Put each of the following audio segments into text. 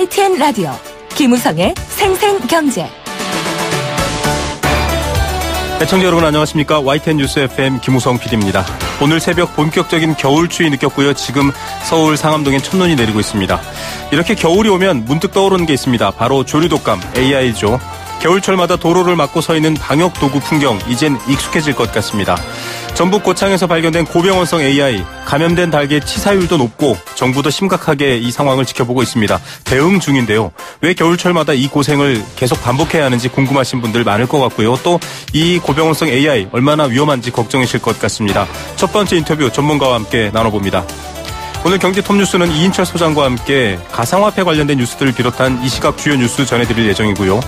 YTN 라디오 김우성의 생생경제. 시청자 여러분 안녕하십니까? YTN 뉴스 FM 김우성 PD입니다. 오늘 새벽 본격적인 겨울추위 느꼈고요. 지금 서울 상암동엔 첫눈이 내리고 있습니다. 이렇게 겨울이 오면 문득 떠오르는 게 있습니다. 바로 조류독감 AI죠. 겨울철마다 도로를 막고 서 있는 방역도구 풍경, 이젠 익숙해질 것 같습니다. 전북 고창에서 발견된 고병원성 AI, 감염된 닭의 치사율도 높고 정부도 심각하게 이 상황을 지켜보고 있습니다. 대응 중인데요. 왜 겨울철마다 이 고생을 계속 반복해야 하는지 궁금하신 분들 많을 것 같고요. 또 이 고병원성 AI 얼마나 위험한지 걱정이실 것 같습니다. 첫 번째 인터뷰 전문가와 함께 나눠봅니다. 오늘 경제 톱뉴스는 이인철 소장과 함께 가상화폐 관련된 뉴스들을 비롯한 이 시각 주요 뉴스 전해드릴 예정이고요.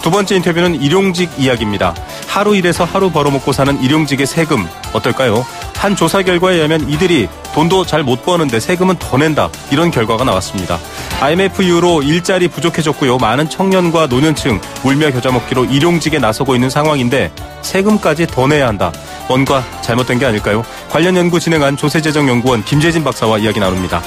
두 번째 인터뷰는 일용직 이야기입니다. 하루 일해서 하루 벌어먹고 사는 일용직의 세금 어떨까요? 한 조사 결과에 의하면 이들이 돈도 잘 못 버는데 세금은 더 낸다. 이런 결과가 나왔습니다. IMF 이후로 일자리 부족해졌고요. 많은 청년과 노년층 울며 겨자 먹기로 일용직에 나서고 있는 상황인데 세금까지 더 내야 한다. 뭔가 잘못된 게 아닐까요? 관련 연구 진행한 조세재정연구원 김재진 박사와 이야기 나눕니다.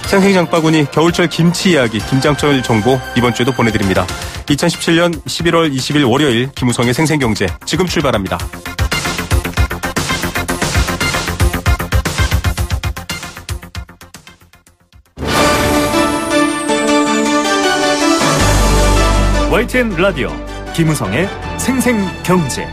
생생장바구니 겨울철 김치 이야기 김장철 정보 이번 주에도 보내드립니다. 2017년 11월 20일 월요일 김우성의 생생경제 지금 출발합니다. YTN 라디오 김우성의 생생경제.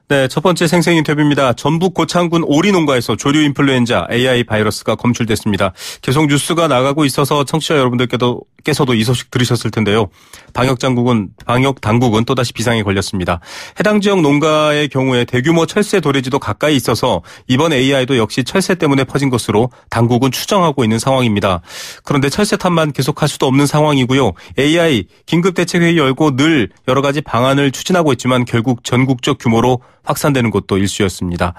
네, 첫 번째 생생 인터뷰입니다. 전북 고창군 오리농가에서 조류 인플루엔자 AI 바이러스가 검출됐습니다. 계속 뉴스가 나가고 있어서 청취자 여러분들께서도 이 소식 들으셨을 텐데요. 방역 당국은 또다시 비상에 걸렸습니다. 해당 지역 농가의 경우에 대규모 철새 도래지도 가까이 있어서 이번 AI도 역시 철새 때문에 퍼진 것으로 당국은 추정하고 있는 상황입니다. 그런데 철새 탓만 계속할 수도 없는 상황이고요. AI 긴급대책회의 열고 늘 여러 가지 방안을 추진하고 있지만 결국 전국적 규모로 확산되는 것도 일쑤였습니다.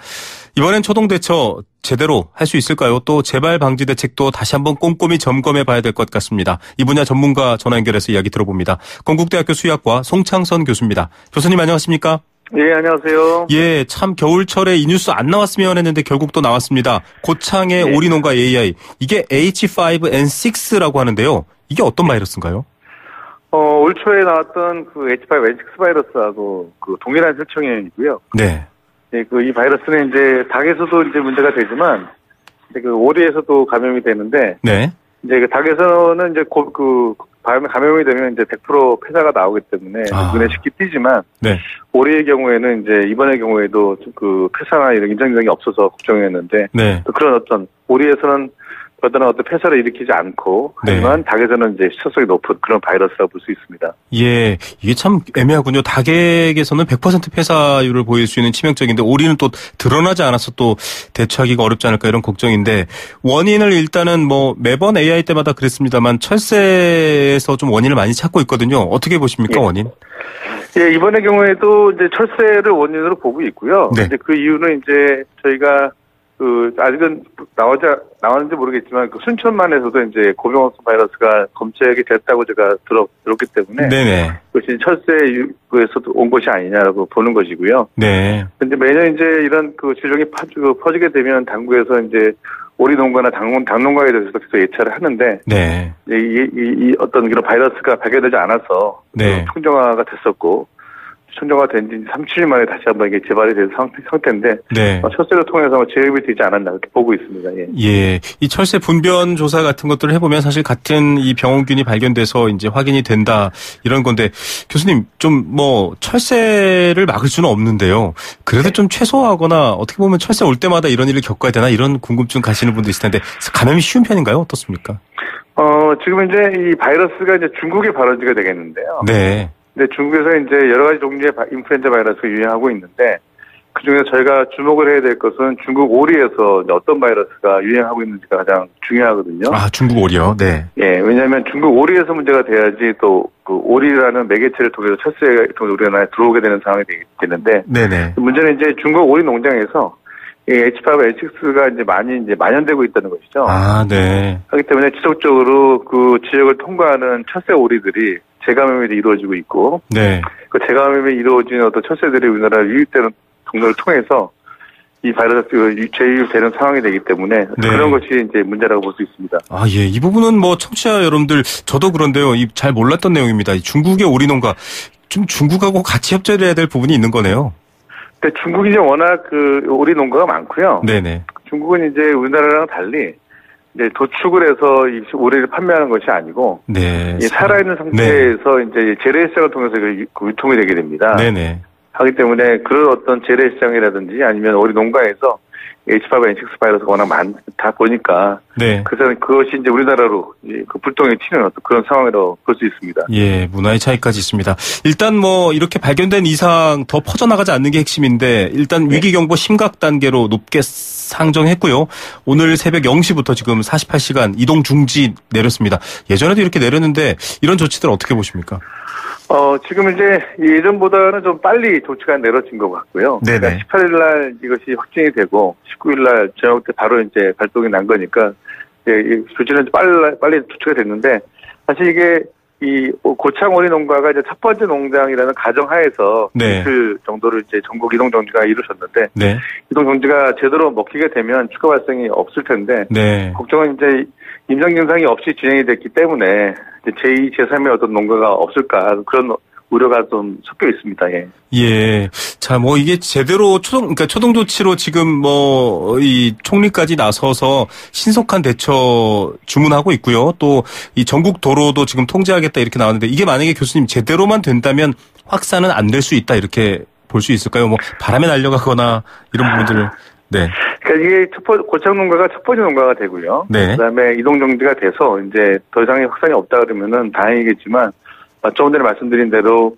이번엔 초동대처 제대로 할 수 있을까요? 또 재발 방지 대책도 다시 한번 꼼꼼히 점검해 봐야 될 것 같습니다. 이 분야 전문가 전화 연결해서 이야기 들어봅니다. 건국대학교 수의학과 송창선 교수입니다. 교수님 안녕하십니까? 예, 안녕하세요. 예, 참 겨울철에 이 뉴스 안 나왔으면 했는데 결국 또 나왔습니다. 고창의 네. 오리농가 AI. 이게 H5N6라고 하는데요. 이게 어떤 바이러스인가요? 올 초에 나왔던 그 H5N6 바이러스하고 그 동일한 혈청형이고요. 네. 예, 이 바이러스는 이제 닭에서도 이제 문제가 되지만, 이제 그 오리에서도 감염이 되는데, 네. 이제 그 닭에서는 이제 감염이 되면 이제 100% 폐사가 나오기 때문에 눈에 쉽게 띄지만, 네. 오리의 경우에는 이제 이번의 경우에도 그 폐사나 이런 임상증상이 없어서 걱정했는데, 네. 또 그런 어떤 오리에서는 별다른 어떤 폐사를 일으키지 않고, 하지만 네. 닭에서는 이제 시초성이 높은 그런 바이러스라고 볼 수 있습니다. 예, 이게 참 애매하군요. 닭에게서는 100% 폐사율을 보일 수 있는 치명적인데 오리는 또 드러나지 않아서 또 대처하기가 어렵지 않을까 이런 걱정인데 원인을 일단은 뭐 매번 AI 때마다 그랬습니다만 철새에서 좀 원인을 많이 찾고 있거든요. 어떻게 보십니까, 예. 원인? 예, 이번의 경우에도 이제 철새를 원인으로 보고 있고요. 네. 이제 그 이유는 이제 저희가 아직은 나왔는지 모르겠지만, 순천만에서도 이제 고병원성 바이러스가 검색이 됐다고 제가 들었기 때문에. 네네. 그것이 철새에서도 온 것이 아니냐라고 보는 것이고요. 네. 근데 매년 이제 이런 질병이 퍼지게 되면 당국에서 이제 오리 농가나 닭 농가에 대해서 계속 예찰을 하는데. 네. 이 어떤 그런 바이러스가 발견되지 않아서. 네. 청정화가 됐었고. 청정화 된 지 3-7일 만에 다시 한번 이게 재발이 된 상태인데, 네. 철새를 통해서 제압이 되지 않았나 그렇게 보고 있습니다. 예. 예. 이 철새 분변 조사 같은 것들을 해보면 사실 같은 이 병원균이 발견돼서 이제 확인이 된다 이런 건데, 교수님 좀 철새를 막을 수는 없는데요. 그래도 좀 최소화하거나 어떻게 보면 철새 올 때마다 이런 일을 겪어야 되나 이런 궁금증 가시는 분도 있을 텐데, 감염이 쉬운 편인가요? 어떻습니까? 지금 이제 이 바이러스가 이제 중국에 발원지가 되겠는데요. 네. 근데 중국에서 이제 여러 가지 종류의 인플루엔자 바이러스가 유행하고 있는데 그중에서 저희가 주목을 해야 될 것은 중국 오리에서 어떤 바이러스가 유행하고 있는지가 가장 중요하거든요. 아, 중국 오리요? 네. 예, 왜냐하면 중국 오리에서 문제가 돼야지 또 그 오리라는 매개체를 통해서 철새가 우리나라에 들어오게 되는 상황이 되는데. 네네. 문제는 이제 중국 오리 농장에서 이 H5N6가 이제 많이 만연되고 있다는 것이죠. 아, 네. 그렇기 때문에 지속적으로 그 지역을 통과하는 철새 오리들이 재감염이 이루어지고 있고, 네. 그 재감염이 이루어진 어떤 철새들이 우리나라에 유입되는 경로를 통해서 이 바이러스 재유되는 상황이 되기 때문에 네. 그런 것이 이제 문제라고 볼 수 있습니다. 아, 예. 이 부분은 뭐 청취자 여러분들 저도 그런데요. 잘 몰랐던 내용입니다. 중국의 오리농가 좀 중국하고 같이 협조를 해야 될 부분이 있는 거네요. 근데 중국이 이제 워낙 오리 농가가 많고요. 네네. 중국은 이제 우리나라랑 달리 이제 도축을 해서 이 오리를 판매하는 것이 아니고, 네. 살아있는 상태에서 이제 재래 시장을 통해서 유통이 되게 됩니다. 네네. 하기 때문에 그런 어떤 재래 시장이라든지 아니면 오리 농가에서 H5, N6 바이러스가 워낙 많다 보니까, 네. 그래서 그것이 이제 우리나라로 그 불똥이 튀는 어떤 그런 상황이라고 볼 수 있습니다. 예, 문화의 차이까지 있습니다. 일단 뭐 이렇게 발견된 이상 더 퍼져나가지 않는 게 핵심인데 일단 위기경보 심각 단계로 높게 상정했고요. 오늘 새벽 0시부터 지금 48시간 이동 중지 내렸습니다. 예전에도 이렇게 내렸는데 이런 조치들 어떻게 보십니까? 지금 이제 예전보다는 좀 빨리 조치가 내려진 것 같고요. 네네. 그러니까 18일 날 이것이 확진이 되고 19일 날 저녁 때 바로 이제 발동이 난 거니까 이 조치는 빨리 조치가 됐는데 사실 이게 이 고창 오리 농가가 이제 첫 번째 농장이라는 가정하에서 네. 이틀 정도를 이제 전국 이동 정지가 이루어졌는데 네. 이동 정지가 제대로 먹히게 되면 추가 발생이 없을 텐데 네. 걱정은 이제 임상 증상이 없이 진행이 됐기 때문에 제2, 제3의 어떤 농가가 없을까 그런 우려가 좀 섞여 있습니다. 예. 예. 자, 뭐 이게 제대로 초동 조치로 지금 이 총리까지 나서서 신속한 대처 주문하고 있고요. 또 이 전국 도로도 지금 통제하겠다 이렇게 나왔는데 이게 만약에 교수님 제대로만 된다면 확산은 안 될 수 있다 이렇게 볼 수 있을까요? 뭐 바람에 날려가거나 이런 부분들을. 네. 그러니까 이게 고창 농가가 첫 번째 농가가 되고요. 네. 그다음에 이동 정지가 돼서 이제 더 이상의 확산이 없다 그러면은 다행이겠지만 조금 전에 말씀드린 대로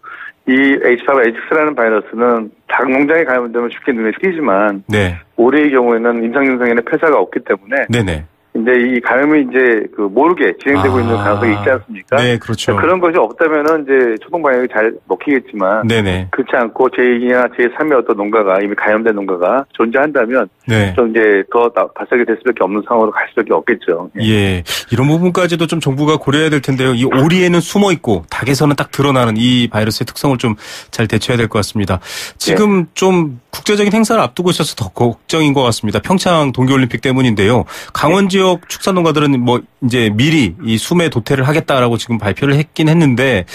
이 H5, H6라는 바이러스는 닭 농장에 감염되면 쉽게 눈에 띄지만 네. 오리의 경우에는 임상 증상에는 폐사가 없기 때문에 네네. 이제 이 감염이 이제 모르게 진행되고 있는 가능성이 있지 않습니까? 네, 그렇죠. 그런 것이 없다면은 이제 초동 방역이 잘 먹히겠지만, 네네. 그렇지 않고 제2나 제3의 어떤 농가가 이미 감염된 농가가 존재한다면, 네. 좀 이제 더 발생이 될 수밖에 없는 상황으로 갈 수밖에 없겠죠. 예, 이런 부분까지도 좀 정부가 고려해야 될 텐데요. 이 오리에는 숨어 있고 닭에서는 딱 드러나는 이 바이러스의 특성을 좀 잘 대처해야 될 것 같습니다. 지금 좀 국제적인 행사를 앞두고 있어서 더 걱정인 것 같습니다. 평창 동계올림픽 때문인데요. 강원 지역 축산농가들은 뭐 이제 미리 이 수매 도태를 하겠다라고 지금 발표를 했긴 했는데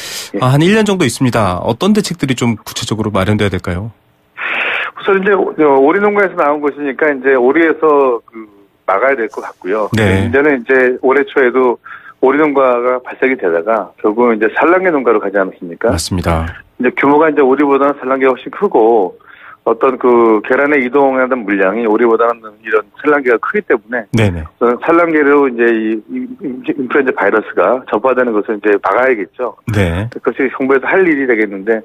한 1년 정도 있습니다. 어떤 대책들이 좀 구체적으로 마련돼야 될까요? 우선 이제 오리 농가에서 나온 것이니까 이제 오리에서 막아야 될 것 같고요. 네. 이제는 이제 올해 초에도 오리 농가가 발생이 되다가 결국은 이제 산란계 농가로 가지 않았습니까? 맞습니다. 이제 규모가 이제 오리보다는 산란계가 훨씬 크고 어떤 계란에 이동하는 물량이 오리보다는 이런 산란계가 크기 때문에 네네. 저는 산란계로 이제 이 인플루엔자 바이러스가 전파되는 것을 이제 막아야겠죠. 네. 그것이 정부에서 할 일이 되겠는데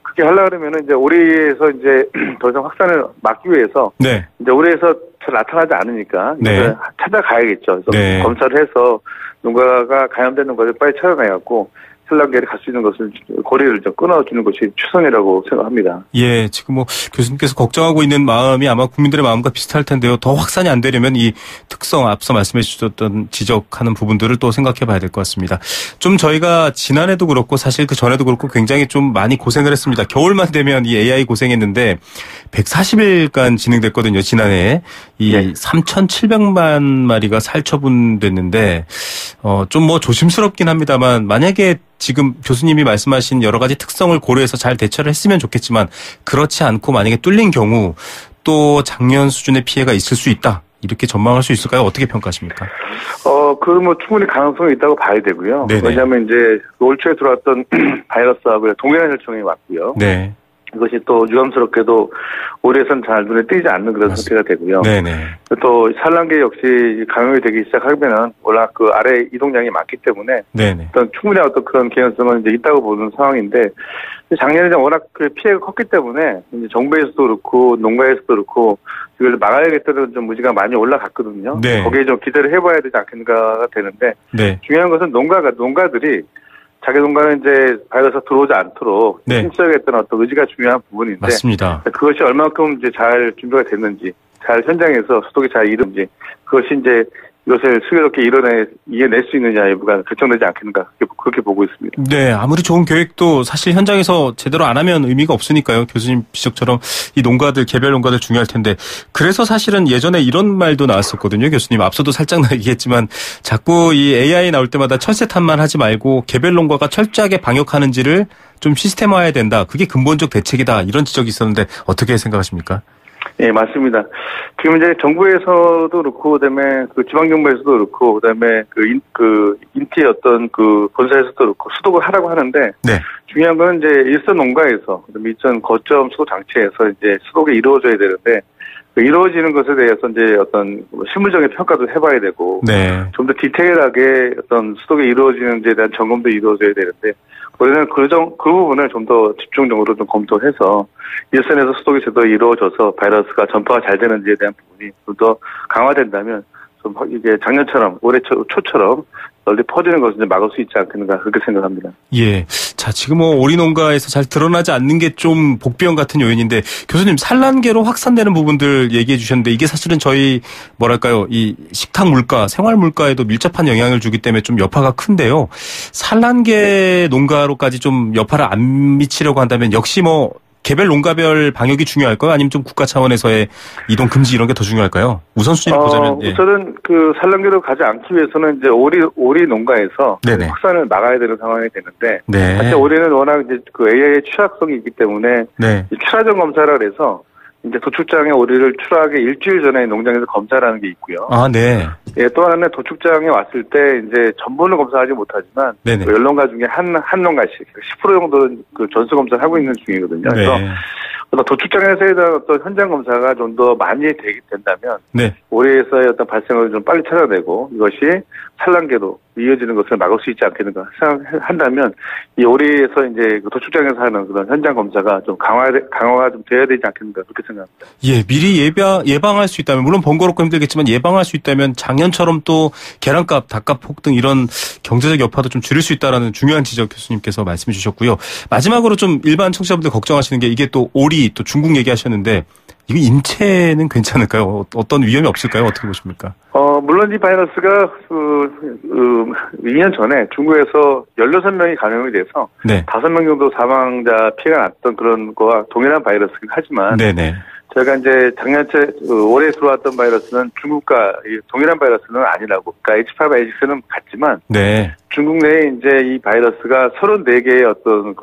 그렇게 하려고 그러면은 이제 오리에서 이제 더 이상 확산을 막기 위해서 네. 이제 오리에서 잘 나타나지 않으니까 네. 찾아가야겠죠. 그래서 네. 검사를 해서 농가가 감염되는 것을 빨리 찾아내갖고 산란계를 갈 수 있는 것을 고리를 좀 끊어주는 것이 최선이라고 생각합니다. 예, 지금 뭐 교수님께서 걱정하고 있는 마음이 아마 국민들의 마음과 비슷할 텐데요. 더 확산이 안 되려면 이 특성 앞서 말씀해 주셨던 지적하는 부분들을 또 생각해 봐야 될 것 같습니다. 좀 저희가 지난해도 그렇고 사실 그 전에도 그렇고 굉장히 좀 많이 고생을 했습니다. 겨울만 되면 이 AI 고생했는데 140일간 진행됐거든요. 지난해에 이 3,700만 마리가 살처분됐는데 좀 뭐 조심스럽긴 합니다만 만약에 지금 교수님이 말씀하신 여러 가지 특성을 고려해서 잘 대처를 했으면 좋겠지만 그렇지 않고 만약에 뚫린 경우 또 작년 수준의 피해가 있을 수 있다. 이렇게 전망할 수 있을까요? 어떻게 평가하십니까? 그건 뭐 충분히 가능성이 있다고 봐야 되고요. 네네. 왜냐하면 이제 올 초에 들어왔던 바이러스하고 동일한 혈청이 왔고요. 네. 이것이 또 유감스럽게도 올해선 잘 눈에 띄지 않는 그런 상태가 되고요. 네네. 또 산란계 역시 감염이 되기 시작하면은 워낙 아래 이동량이 많기 때문에 네네. 충분히 어떤 그런 개연성은 이제 있다고 보는 상황인데 작년에 워낙 피해가 컸기 때문에 이제 정부에서도 그렇고 농가에서도 그렇고 이걸 막아야겠다는 좀 의지가 많이 올라갔거든요. 네. 거기에 좀 기대를 해봐야 되지 않겠는가가 되는데 네. 중요한 것은 농가들이 자기 농가는 이제 바이러스가 들어오지 않도록 힘써야겠다는 어떤 의지가 중요한 부분인데 맞습니다. 그것이 얼마큼 이제 잘 준비가 됐는지 잘 현장에서 소독이 잘 이루는지 그것이 이제 이것을 슬기롭게 이겨낼 수 있느냐 여부가 결정되지 않겠는가 그렇게 그렇게 보고 있습니다. 네, 아무리 좋은 계획도 사실 현장에서 제대로 안 하면 의미가 없으니까요. 교수님 지적처럼 이 농가들, 개별 농가들 중요할 텐데. 그래서 사실은 예전에 이런 말도 나왔었거든요. 교수님 앞서도 살짝 얘기했지만 자꾸 이 AI 나올 때마다 철새 탓만 하지 말고 개별 농가가 철저하게 방역하는지를 좀 시스템화해야 된다. 그게 근본적 대책이다. 이런 지적이 있었는데 어떻게 생각하십니까? 예, 맞습니다. 지금 이제 정부에서도 그렇고, 그다음에 그 지방정부에서도 그렇고, 그다음에 인티의 어떤 본사에서도 그렇고 수독을 하라고 하는데, 네. 중요한 건 이제 일선 농가에서, 그다음에 일선 거점 수독 장치에서 이제 수독이 이루어져야 되는데, 이루어지는 것에 대해서 이제 어떤 실물적인 평가도 해봐야 되고, 네. 좀 더 디테일하게 어떤 수독이 이루어지는지에 대한 점검도 이루어져야 되는데, 우리는 그 부분을 좀 더 집중적으로 좀 검토해서 일선에서 수독이 제대로 이루어져서 바이러스가 전파가 잘 되는지에 대한 부분이 좀 더 강화된다면 좀 이게 작년처럼 올해 초처럼 널리 퍼지는 것을 이제 막을 수 있지 않겠는가 그렇게 생각합니다. 예. 자, 지금 오리 농가에서 잘 드러나지 않는 게 좀 복병 같은 요인인데 교수님 산란계로 확산되는 부분들 얘기해 주셨는데 이게 사실은 저희 뭐랄까요 이 식탁 물가, 생활 물가에도 밀접한 영향을 주기 때문에 좀 여파가 큰데요. 산란계 농가로까지 좀 여파를 안 미치려고 한다면 역시 개별 농가별 방역이 중요할까요? 아니면 좀 국가 차원에서의 이동 금지 이런 게 더 중요할까요? 우선순위를 보자면. 예. 우선은 산란계로 가지 않기 위해서는 이제 오리 농가에서 네네. 확산을 막아야 되는 상황이 되는데. 네. 사실 오리는 워낙 이제 AI의 취약성이 있기 때문에. 네. 출하전 검사를 해서 이제 도축장에 오리를 출하하기 일주일 전에 농장에서 검사를 하는 게 있고요. 아, 네. 예, 또 하나는 도축장에 왔을 때 이제 전부는 검사하지 못하지만. 네네. 10농가 중에 한 농가씩 10% 정도는 전수 검사를 하고 있는 중이거든요. 네. 그래서 도축장에서의 어떤 현장 검사가 좀 더 많이 된다면. 네. 오리에서의 어떤 발생을 좀 빨리 찾아내고 이것이 산란계로 이어지는 것을 막을 수 있지 않겠는가 생각한다면 이 오리에서 이제 도축장에서 하는 그런 현장 검사가 좀 강화가 좀 돼야 되지 않겠는가 그렇게 생각합니다. 예, 미리 예방할 수 있다면 물론 번거롭고 힘들겠지만 예방할 수 있다면 작년처럼 또 계란값, 닭값 폭등 이런 경제적 여파도 좀 줄일 수 있다라는 중요한 지적 교수님께서 말씀해 주셨고요. 마지막으로 좀 일반 청취자분들 걱정하시는 게 이게 또 오리 또 중국 얘기하셨는데 이거 인체는 괜찮을까요? 어떤 위험이 없을까요? 어떻게 보십니까? 물론 이 바이러스가 2년 전에 중국에서 16명이 감염이 돼서 네. 5명 정도 사망자 피해가 났던 그런 거와 동일한 바이러스긴 하지만 네네. 저희가 이제 올해 들어왔던 바이러스는 중국과 동일한 바이러스는 아니라고. 그러니까 H5N6는 같지만 네. 중국 내에 이제 이 바이러스가 34개의 어떤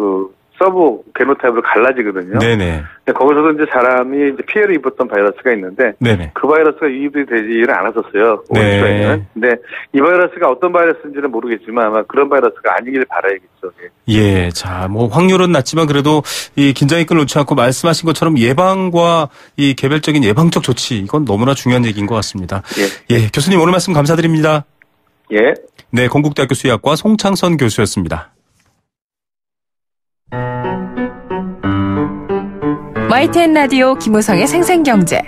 서브 게노타입으로 갈라지거든요. 네네. 거기서도 이제 사람이 이제 피해를 입었던 바이러스가 있는데, 네네. 그 바이러스가 유입이 되지는 않았었어요. 네. 근데 이 바이러스가 어떤 바이러스인지는 모르겠지만 아마 그런 바이러스가 아니길 바라야겠죠. 예, 자, 확률은 낮지만 그래도 이 긴장의 끈을 놓지 않고 말씀하신 것처럼 예방과 이 개별적인 예방적 조치 이건 너무나 중요한 얘기인 것 같습니다. 예, 교수님 오늘 말씀 감사드립니다. 예. 네, 건국대학교 수의학과 송창선 교수였습니다. YTN 라디오 김우성의 생생경제.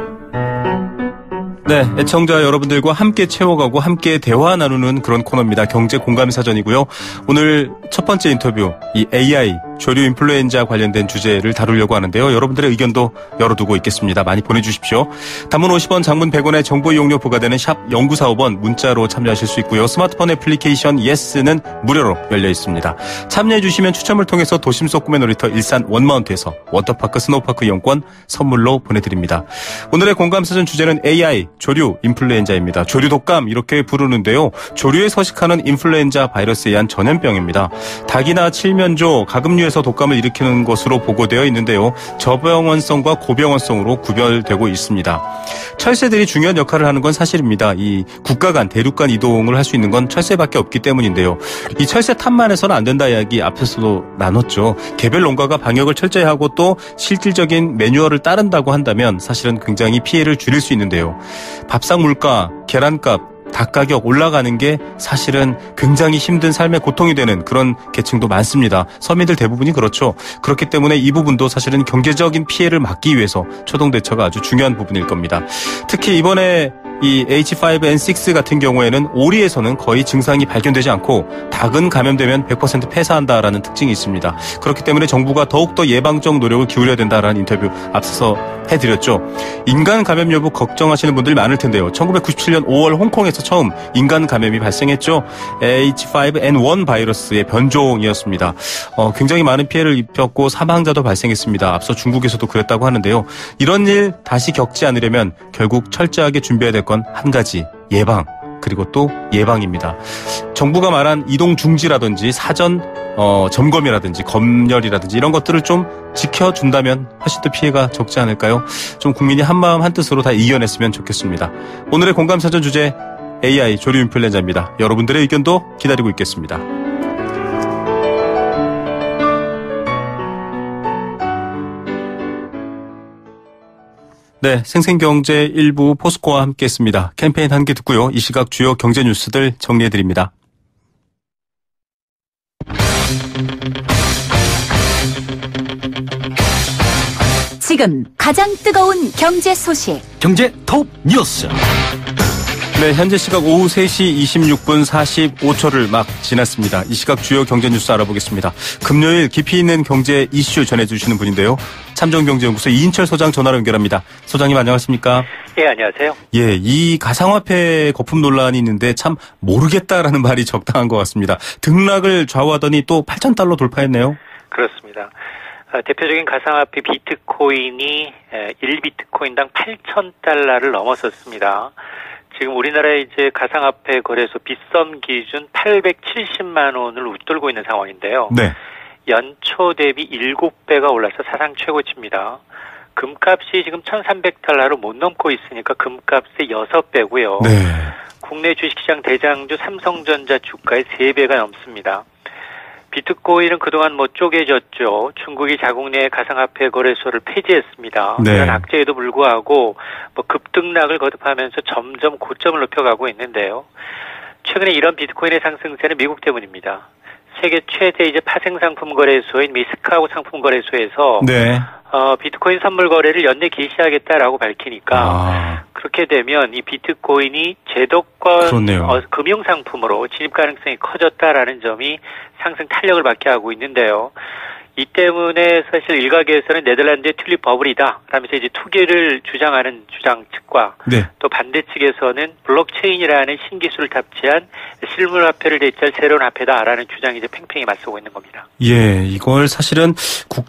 네, 애청자 여러분들과 함께 채워가고 함께 대화 나누는 그런 코너입니다. 경제 공감 사전이고요. 오늘 첫 번째 인터뷰, 이 AI, 조류 인플루엔자 관련된 주제를 다루려고 하는데요. 여러분들의 의견도 열어두고 있겠습니다. 많이 보내주십시오. 단문 50원, 장문 100원의 정보 이용료 부과되는 샵 0945번 문자로 참여하실 수 있고요. 스마트폰 애플리케이션 예스는 무료로 열려 있습니다. 참여해 주시면 추첨을 통해서 도심 속 꿈의 놀이터 일산 원마운트에서 워터파크 스노우파크 이용권 선물로 보내드립니다. 오늘의 공감 사전 주제는 AI, 조류 인플루엔자입니다. 조류 독감 이렇게 부르는데요. 조류에 서식하는 인플루엔자 바이러스에 의한 전염병입니다. 닭이나 칠면조, 가금류에서 독감을 일으키는 것으로 보고되어 있는데요. 저병원성과 고병원성으로 구별되고 있습니다. 철새들이 중요한 역할을 하는 건 사실입니다. 이 국가 간, 대륙 간 이동을 할 수 있는 건 철새밖에 없기 때문인데요. 이 철새 탓만 해서는 안 된다 이야기 앞에서도 나눴죠. 개별 농가가 방역을 철저히 하고 또 실질적인 매뉴얼을 따른다고 한다면 사실은 굉장히 피해를 줄일 수 있는데요. 밥상 물가, 계란값, 닭 가격 올라가는 게 사실은 굉장히 힘든 삶의 고통이 되는 그런 계층도 많습니다. 서민들 대부분이 그렇죠. 그렇기 때문에 이 부분도 사실은 경제적인 피해를 막기 위해서 초동 대처가 아주 중요한 부분일 겁니다. 특히 이번에 이 H5N6 같은 경우에는 오리에서는 거의 증상이 발견되지 않고 닭은 감염되면 100% 폐사한다라는 특징이 있습니다. 그렇기 때문에 정부가 더욱더 예방적 노력을 기울여야 된다라는 인터뷰 앞서서 해드렸죠. 인간 감염 여부 걱정하시는 분들이 많을 텐데요. 1997년 5월 홍콩에서 세계에서 처음 인간 감염이 발생했죠. H5N1 바이러스의 변종이었습니다. 굉장히 많은 피해를 입혔고 사망자도 발생했습니다. 앞서 중국에서도 그랬다고 하는데요. 이런 일 다시 겪지 않으려면 결국 철저하게 준비해야 될 건 한 가지, 예방. 그리고 또 예방입니다. 정부가 말한 이동 중지라든지 사전 점검이라든지 검열이라든지 이런 것들을 좀 지켜준다면 훨씬 더 피해가 적지 않을까요? 좀 국민이 한마음 한뜻으로 다 이겨냈으면 좋겠습니다. 오늘의 공감사전 주제 AI 조류 인플루엔자입니다. 여러분들의 의견도 기다리고 있겠습니다. 네, 생생경제 1부 포스코와 함께했습니다. 캠페인 한 개 듣고요. 이 시각 주요 경제 뉴스들 정리해드립니다. 지금 가장 뜨거운 경제 소식. 경제 톱 뉴스. 네, 현재 시각 오후 3시 26분 45초를 막 지났습니다. 이 시각 주요 경제 뉴스 알아보겠습니다. 금요일 깊이 있는 경제 이슈 전해주시는 분인데요. 참정경제연구소 이인철 소장 전화로 연결합니다. 소장님 안녕하십니까? 예, 안녕하세요. 예, 이 가상화폐 거품 논란이 있는데 참 모르겠다라는 말이 적당한 것 같습니다. 등락을 좌우하더니 또 8,000달러 돌파했네요. 그렇습니다. 대표적인 가상화폐 비트코인이 1비트코인당 8,000달러를 넘었었습니다. 지금 우리나라의 이제 가상화폐 거래소 빗썸 기준 870만 원을 웃돌고 있는 상황인데요. 네. 연초 대비 7배가 올라서 사상 최고치입니다. 금값이 지금 1,300달러로 못 넘고 있으니까 금값의 6배고요. 네. 국내 주식시장 대장주 삼성전자 주가의 3배가 넘습니다. 비트코인은 그동안 쪼개졌죠. 중국이 자국 내 가상화폐 거래소를 폐지했습니다. 네. 그런 악재에도 불구하고 급등락을 거듭하면서 점점 고점을 높여가고 있는데요. 최근에 이런 비트코인의 상승세는 미국 때문입니다. 세계 최대 이제 파생 상품 거래소인 미스카고 상품 거래소에서 네. 비트코인 선물 거래를 연내 개시하겠다라고 밝히니까 그렇게 되면 이 비트코인이 제도권 금융 상품으로 진입 가능성이 커졌다라는 점이 상승 탄력을 받게 하고 있는데요. 이 때문에 사실 일각에서는 네덜란드의 튤립 버블이다 라면서 이제 투기를 주장하는 주장 측과 네. 또 반대 측에서는 블록체인이라는 신기술을 탑재한 실물화폐를 대체할 새로운 화폐다라는 주장이 이제 팽팽히 맞서고 있는 겁니다. 예, 이걸 사실은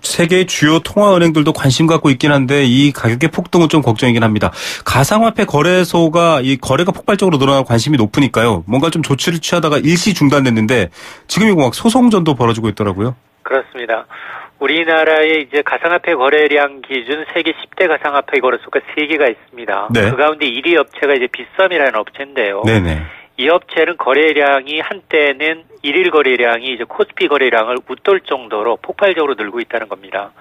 세계 주요 통화은행들도 관심 갖고 있긴 한데 이 가격의 폭등은 좀 걱정이긴 합니다. 가상화폐 거래소가 이 거래가 폭발적으로 늘어나고 관심이 높으니까요. 뭔가 좀 조치를 취하다가 일시 중단됐는데 지금 이거 막 소송전도 벌어지고 있더라고요. 그렇습니다. 우리나라의 이제 가상화폐 거래량 기준 세계 10대 가상화폐 거래소가 3개가 있습니다. 네. 그 가운데 1위 업체가 이제 빗썸이라는 업체인데요. 네네. 이 업체는 거래량이 한때는 일일 거래량이 이제 코스피 거래량을 웃돌 정도로 폭발적으로 늘고 있다는 겁니다.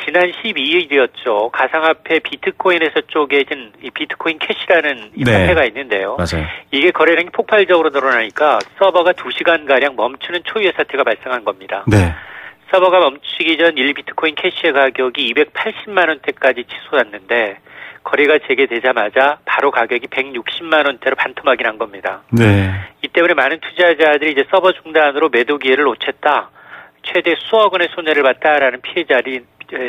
지난 12일이었죠. 가상화폐 비트코인에서 쪼개진 이 비트코인 캐시라는 이 화폐가 있는데요. 맞아요. 이게 거래량이 폭발적으로 늘어나니까 서버가 2시간가량 멈추는 초유의 사태가 발생한 겁니다. 네. 서버가 멈추기 전 1비트코인 캐시의 가격이 280만 원대까지 치솟았는데 거래가 재개되자마자 바로 가격이 160만 원대로 반토막이 난 겁니다. 네. 이 때문에 많은 투자자들이 이제 서버 중단으로 매도 기회를 놓쳤다. 최대 수억 원의 손해를 봤다라는 피해자들이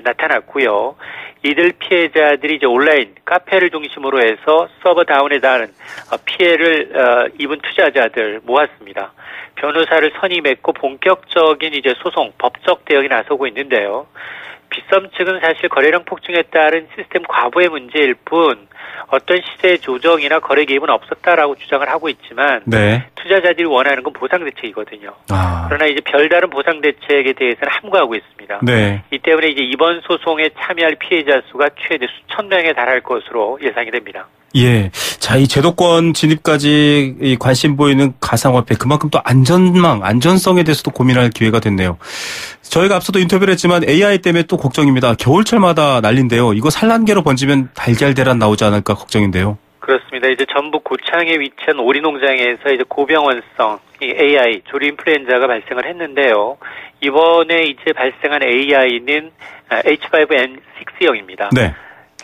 나타났고요. 이들 피해자들이 이제 온라인 카페를 중심으로 해서 서버 다운에 따른 피해를 입은 투자자들 모았습니다. 변호사를 선임했고 본격적인 이제 소송, 법적 대응에 나서고 있는데요. 빗썸 측은 사실 거래량 폭증에 따른 시스템 과부의 문제일 뿐 어떤 시세 조정이나 거래 개입은 없었다라고 주장을 하고 있지만 네. 투자자들이 원하는 건 보상 대책이거든요. 아. 그러나 이제 별다른 보상 대책에 대해서는 함구하고 있습니다. 네. 이 때문에 이제 이번 소송에 참여할 피해자 수가 최대 수천 명에 달할 것으로 예상이 됩니다. 예. 자, 이 제도권 진입까지 이 관심 보이는 가상화폐, 그만큼 또 안전성에 대해서도 고민할 기회가 됐네요. 저희가 앞서도 인터뷰를 했지만 AI 때문에 또 걱정입니다. 겨울철마다 난리인데요. 이거 산란계로 번지면 달걀 대란 나오지 않을까 걱정인데요. 그렇습니다. 이제 전북 고창에 위치한 오리농장에서 이제 고병원성 이 AI 조류 인플루엔자가 발생을 했는데요. 이번에 이제 발생한 AI는 H5N6형입니다. 네.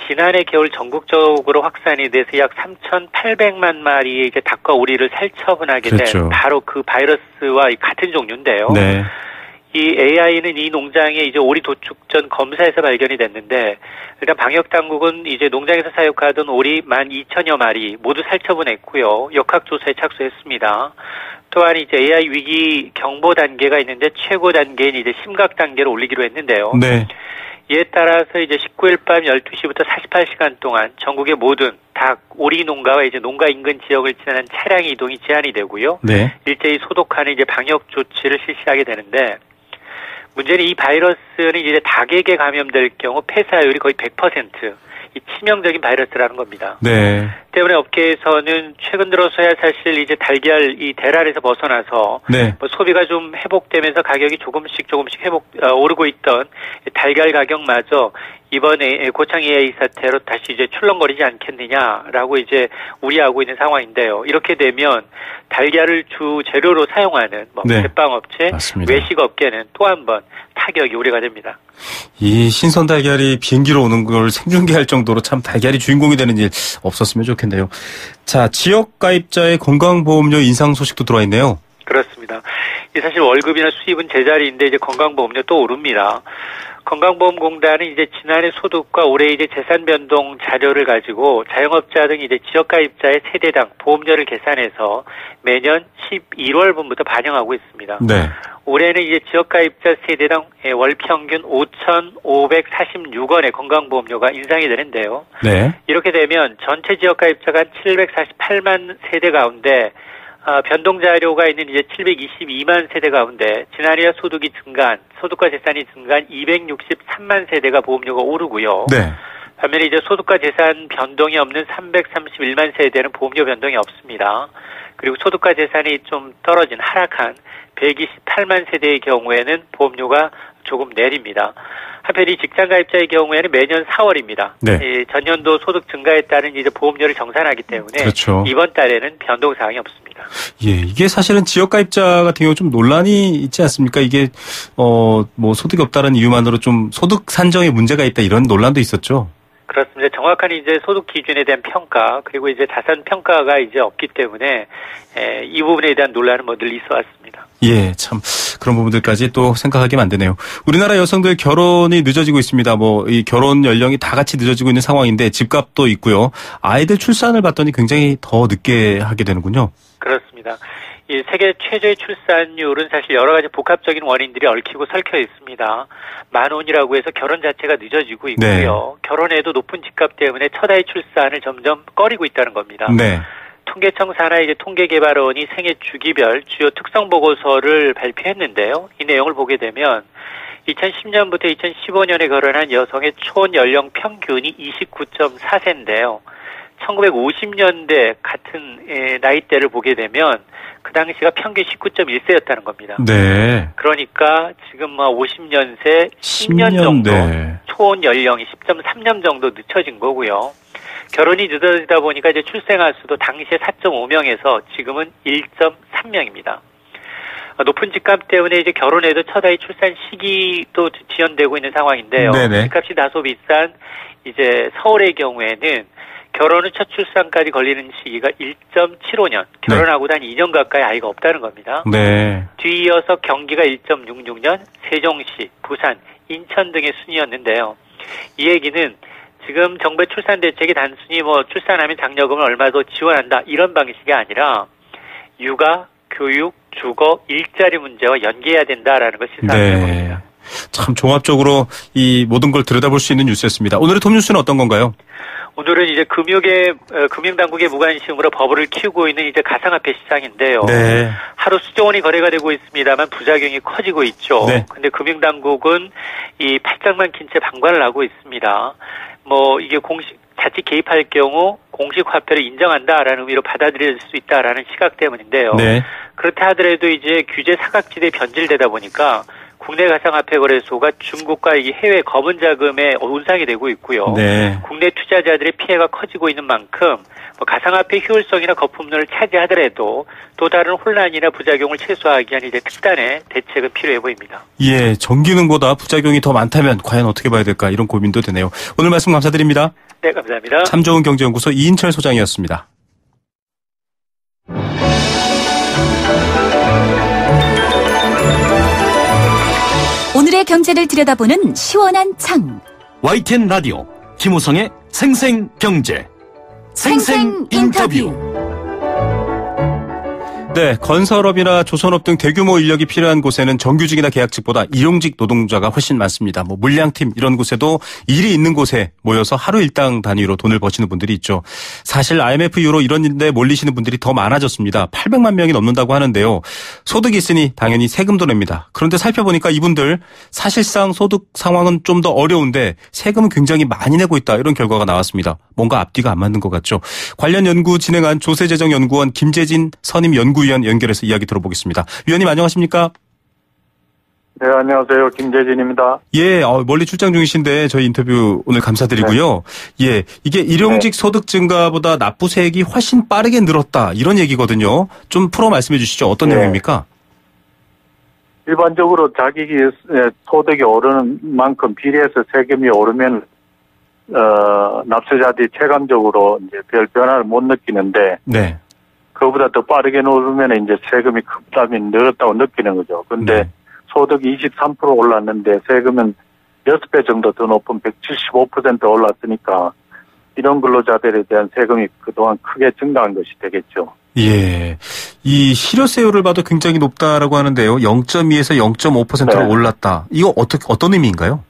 지난해 겨울 전국적으로 확산이 돼서 약 3,800만 마리의 이제 닭과 오리를 살처분하게 된 바로 그 바이러스와 같은 종류인데요. 네. 이 AI는 이 농장에 이제 오리 도축 전 검사에서 발견이 됐는데 일단 방역 당국은 이제 농장에서 사육하던 오리 12,000여 마리 모두 살처분했고요. 역학 조사에 착수했습니다. 또한 이제 AI 위기 경보 단계가 있는데 최고 단계인 이제 심각 단계를 올리기로 했는데요. 네. 이에 따라서 이제 19일 밤 12시부터 48시간 동안 전국의 모든 닭, 오리 농가와 이제 농가 인근 지역을 지나는 차량 이동이 제한이 되고요. 네. 일제히 소독하는 이제 방역 조치를 실시하게 되는데 문제는 이 바이러스는 이제 닭에게 감염될 경우 폐사율이 거의 100%. 이 치명적인 바이러스라는 겁니다. 네. 때문에 업계에서는 최근 들어서야 사실 이제 달걀 이 대란에서 벗어나서 네. 뭐 소비가 좀 회복되면서 가격이 조금씩 오르고 있던 달걀 가격마저 이번에 고창 AI 사태로 다시 이제 출렁거리지 않겠느냐라고 이제 우려하고 있는 상황인데요. 이렇게 되면 달걀을 주 재료로 사용하는 뭐 네. 제빵업체, 외식업계는 또 한 번 타격이 우려가 됩니다. 이 신선 달걀이 비행기로 오는 걸 생중계할 정도로 참 달걀이 주인공이 되는 일 없었으면 좋겠네요. 자, 지역 가입자의 건강보험료 인상 소식도 들어와 있네요. 그렇습니다. 사실 월급이나 수입은 제자리인데 이제 건강보험료 또 오릅니다. 건강보험공단은 이제 지난해 소득과 올해 이제 재산 변동 자료를 가지고 자영업자 등 이제 지역가입자의 세대당 보험료를 계산해서 매년 11월분부터 반영하고 있습니다. 네. 올해는 이제 지역가입자 세대당 월 평균 5,546원의 건강보험료가 인상이 되는데요. 네. 이렇게 되면 전체 지역가입자가 748만 세대 가운데 변동자료가 있는 이제 722만 세대 가운데 지난해와 소득이 증가한, 소득과 재산이 증가한 263만 세대가 보험료가 오르고요. 네. 반면에 이제 소득과 재산 변동이 없는 331만 세대는 보험료 변동이 없습니다. 그리고 소득과 재산이 좀 떨어진 하락한 128만 세대의 경우에는 보험료가 조금 내립니다. 한편 이 직장가입자의 경우에는 매년 4월입니다. 네. 전년도 소득 증가에 따른 이제 보험료를 정산하기 때문에 그렇죠. 이번 달에는 변동 사항이 없습니다. 예, 이게 사실은 지역가입자 같은 경우 좀 논란이 있지 않습니까? 이게 뭐 소득이 없다는 이유만으로 좀 소득 산정에 문제가 있다 이런 논란도 있었죠. 그렇습니다. 정확한 이제 소득 기준에 대한 평가 그리고 이제 자산 평가가 이제 없기 때문에 이 부분에 대한 논란은 뭐 늘 있어 왔습니다. 예, 참 그런 부분들까지 또 생각하게 만드네요. 우리나라 여성들 결혼이 늦어지고 있습니다. 뭐 이 결혼 연령이 다 같이 늦어지고 있는 상황인데 집값도 있고요. 아이들 출산을 봤더니 굉장히 더 늦게 하게 되는군요. 그렇습니다. 이 세계 최저의 출산율은 사실 여러 가지 복합적인 원인들이 얽히고 설켜 있습니다. 만혼이라고 해서 결혼 자체가 늦어지고 있고요. 네. 결혼에도 높은 집값 때문에 첫 아이 출산을 점점 꺼리고 있다는 겁니다. 네. 통계청 산하 이제 통계개발원이 생애 주기별 주요 특성 보고서를 발표했는데요. 이 내용을 보게 되면 2010년부터 2015년에 결혼한 여성의 총 연령 평균이 29.4세인데요. 1950년대 같은 나이대를 보게 되면 그 당시가 평균 19.1세였다는 겁니다. 네. 그러니까 지금 50년세 10년 정도 네. 총 연령이 10.3년 정도 늦춰진 거고요. 결혼이 늦어지다 보니까 이제 출생아 수도 당시에 4.5명에서 지금은 1.3명입니다. 높은 집값 때문에 이제 결혼해도 첫 아이 출산 시기도 지연되고 있는 상황인데요. 네네. 집값이 다소 비싼 이제 서울의 경우에는 결혼 후 첫 출산까지 걸리는 시기가 1.75년, 결혼하고 단 2년 가까이 아이가 없다는 겁니다. 네. 뒤이어서 경기가 1.66년, 세종시, 부산, 인천 등의 순이었는데요. 이 얘기는 지금 정부의 출산 대책이 단순히 뭐 출산하면 장려금을 얼마 더 지원한다 이런 방식이 아니라 육아, 교육, 주거, 일자리 문제와 연계해야 된다라는 걸 시사하는 겁니다. 참 종합적으로 이 모든 걸 들여다볼 수 있는 뉴스였습니다. 오늘의 톱 뉴스는 어떤 건가요? 오늘은 이제 금융당국의 무관심으로 버블을 키우고 있는 이제 가상화폐 시장인데요. 네. 하루 수조 원이 거래가 되고 있습니다만 부작용이 커지고 있죠. 네. 근데 금융당국은 이 팔짱만 낀 채 방관을 하고 있습니다. 뭐 이게 자칫 개입할 경우 공식 화폐를 인정한다라는 의미로 받아들일 수 있다라는 시각 때문인데요. 네. 그렇다 하더라도 이제 규제 사각지대에 변질되다 보니까 국내 가상화폐 거래소가 중국과 이 해외 검은 자금에 운상이 되고 있고요. 네. 국내 투자자들의 피해가 커지고 있는 만큼 가상화폐 효율성이나 거품론을 차지하더라도 또 다른 혼란이나 부작용을 최소화하기 위한 이제 특단의 대책은 필요해 보입니다. 예, 전기능보다 부작용이 더 많다면 과연 어떻게 봐야 될까 이런 고민도 되네요. 오늘 말씀 감사드립니다. 네, 감사합니다. 참 좋은 경제연구소 이인철 소장이었습니다. 경제를 들여다보는 시원한 창. YTN 라디오 김우성의 생생경제. 생생인터뷰. 네, 건설업이나 조선업 등 대규모 인력이 필요한 곳에는 정규직이나 계약직보다 일용직 노동자가 훨씬 많습니다. 물량팀 이런 곳에도 일이 있는 곳에 모여서 하루 일당 단위로 돈을 버시는 분들이 있죠. 사실 IMF 이후로 이런 일에 몰리시는 분들이 더 많아졌습니다. 800만 명이 넘는다고 하는데요. 소득이 있으니 당연히 세금도 냅니다. 그런데 살펴보니까 이분들 사실상 소득 상황은 좀 더 어려운데 세금은 굉장히 많이 내고 있다. 이런 결과가 나왔습니다. 뭔가 앞뒤가 안 맞는 것 같죠. 관련 연구 진행한 조세재정연구원 김재진 선임 연구위원 연결해서 이야기 들어보겠습니다. 위원님 안녕하십니까? 네, 안녕하세요. 김재진입니다. 예, 멀리 출장 중이신데 저희 인터뷰 오늘 감사드리고요. 네. 예, 이게 일용직 소득 증가보다 납부세액이 훨씬 빠르게 늘었다. 이런 얘기거든요. 좀 풀어 말씀해 주시죠. 어떤 내용입니까? 일반적으로 자기 소득이 오르는 만큼 비례해서 세금이 오르면 납세자들이 체감적으로 이제 별 변화를 못 느끼는데, 네. 그보다 더 빠르게 오르면 이제 세금이 큰 부담이 늘었다고 느끼는 거죠. 근데 네. 소득이 23% 올랐는데 세금은 6배 정도 더 높은 175% 올랐으니까 이런 근로자들에 대한 세금이 그동안 크게 증가한 것이 되겠죠. 예. 이 실효세율을 봐도 굉장히 높다라고 하는데요. 0.2에서 0.5%로 네. 올랐다. 이거 어떤 의미인가요?